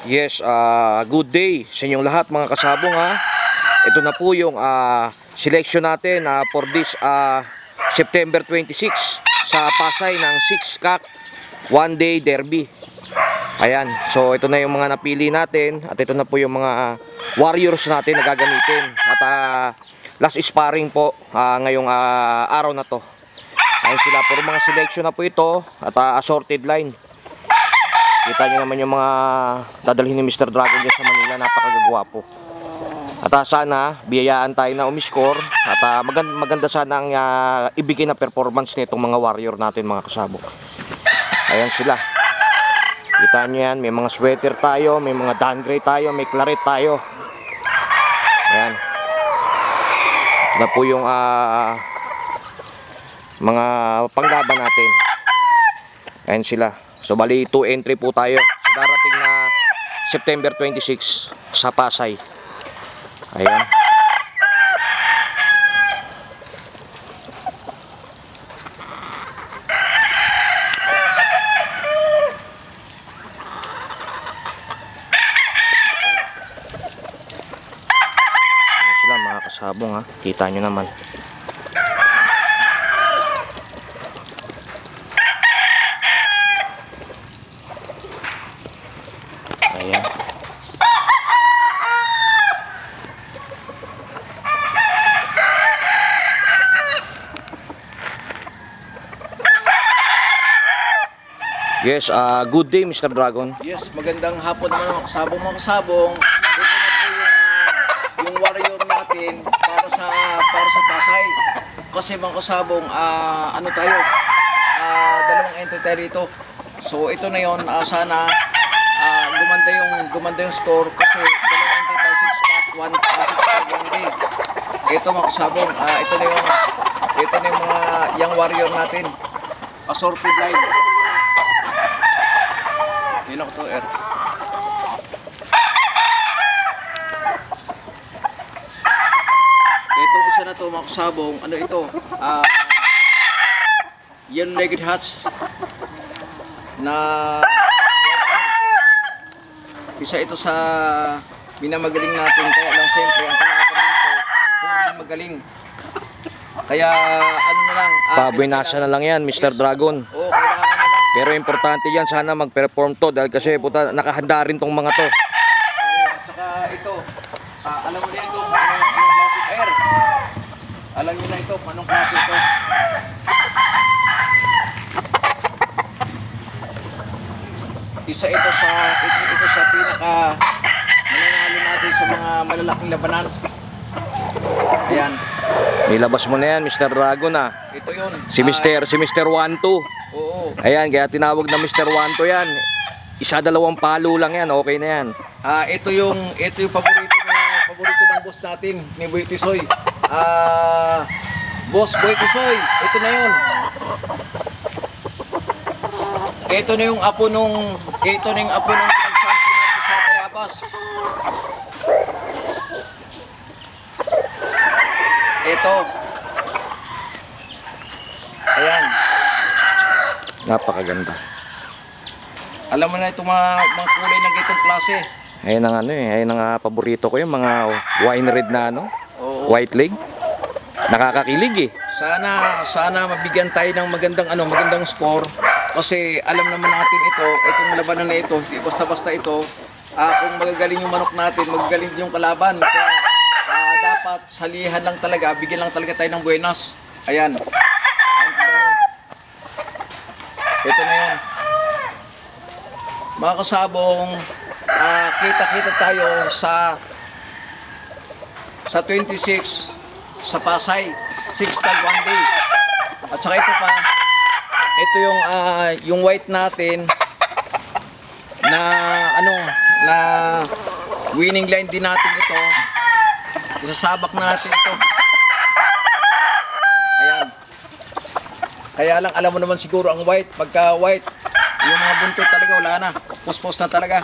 Yes, good day sa inyong lahat mga kasabong ha. Ito na po yung selection natin for this September 26 sa Pasay ng 6-cock one-day derby. Ayan, so ito na yung mga napili natin at ito na po yung mga warriors natin na gagamitin. At last sparring po ngayong araw na to. Ayan sila, puro mga selection na po ito at assorted line. Kita nyo naman yung mga dadalhin ni Mr. Dragon dyan sa Manila, napakagagwapo. At sana biyayaan tayo na umiscore at maganda sana ang ibigay na performance nitong mga warrior natin mga kasabong. Ayan sila. Kita nyo yan, may mga sweater tayo, may mga downgrade tayo, may claret tayo. Ayan. Ito na po yung mga panglaban natin. Ayan sila. So bali 2 entry po tayo sa darating na September 26 sa Pasay. Ayan. Ayan sila mga kasabong ha. Kita nyo naman. Ayan. Yes, good day Mr. Dragon. Yes, magandang hapon naman mga kasabong. Ito na po yung warrior natin para sa Pasay. Kasi mga kasabong, ano tayo, dalawang entry tayo dito. So ito na yon, sana gumanda yung score kasi dalawang entry tayo, 6-cock, 1 day. Ito mga kasabong, ito na yung mga young warrior natin. Assorted line. Yun ako to, Ito isa na to mga kasabong, ano ito? Yellow-legged hats na isa ito sa minamagaling natin, kaya lang siyempre ang kalaban dito puro magaling, kaya ano na lang Pabinasa na lang yan Mr. Dragon. Oo, kailangan na lang. Pero importante yan, sana mag-perform to dahil kasi puta, nakahanda rin tong mga to. At saka ito, alam mo na ito kung anong classic air. Alam nyo na ito kung anong classic ito. Isa ito sa pinaka mananalo natin sa mga malalaking labanan. Ayan. Nilabas mo na yan Mr. Dragon ha. Ito yun. Si Mr. 1-2. Oo. Ayan, kaya tinawag na Mr. 1-2 yan. Isa dalawang palo lang yan, okay na yan. Ito yung paborito ng boss natin, ni Boy Tisoy. Boss Boy Tisoy, ito na yun. Ito na yung apo nung pinagsampi natin sa Tayabas. Ito. Ayan. Napakaganda. Alam mo na itong mga kulay ng itong klase. Ayun ang ayun ang paborito ko yung mga wine red na Oo. white leg. Nakakakilig eh. Sana mabigyan tayo ng magandang score kasi alam naman natin itong labanan na ito, hindi basta-basta ito. Kung magagaling yung manok natin, magagaling din yung kalaban. Kaya dapat salihan lang talaga, bigyan lang talaga tayo ng buenas. Ayan. Ito na yun. Mga kasabong, kita-kita tayo sa 26 sa Pasay, 6-cock one day. At saka ito pa, ito yung white natin na na winning line din natin ito. Isasabak natin ito. Ayan. Kaya lang alam mo naman siguro ang white, pagka white, yung mga buntot talaga wala na. Puspos na talaga.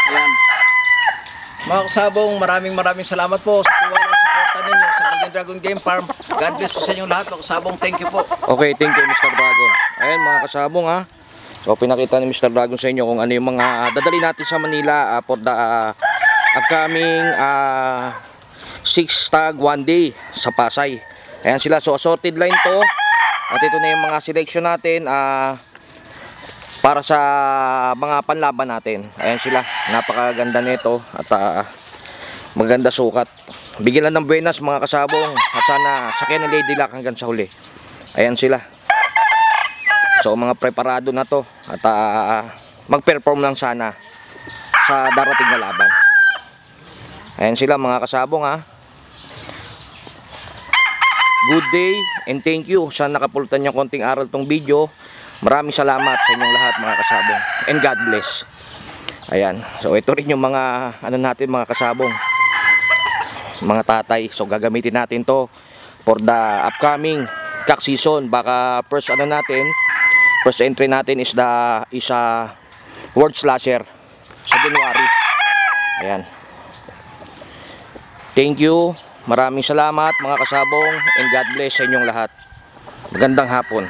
Ayan. Mga kasabong, maraming salamat po sa tiwala at suporta ninyo sa Golden Dragon Game Farm. God bless po sa inyong lahat mga kasabong. Thank you po. Okay, thank you Mr. Dragon. Ayan mga kasabong ha. So pinakita ni Mr. Dragon sa inyo kung ano yung mga dadali natin sa Manila for the upcoming 6 tag 1 day sa Pasay. Ayan sila, so assorted line to. At ito na yung mga selection natin para sa mga panlaban natin. Ayan sila, napakaganda nito at maganda sukat. Bigyan lang ng buenas mga kasabong at sana sakyan ng Lady Luck hanggang sa huli. Ayan sila. So mga preparado na to at mag-perform lang sana sa darating na laban. Ayan sila mga kasabong ha. Good day and thank you sa nakapulutan niyo konting aral tong video. Maraming salamat sa inyong lahat mga kasabong and God bless. Ayan, so ito rin yung mga ano natin mga kasabong, mga tatay. So gagamitin natin to for the upcoming CAC season. Baka first entry natin is World Slasher sa January. Ayan. Thank you. Maraming salamat mga kasabong and God bless sa inyong lahat. Magandang hapon.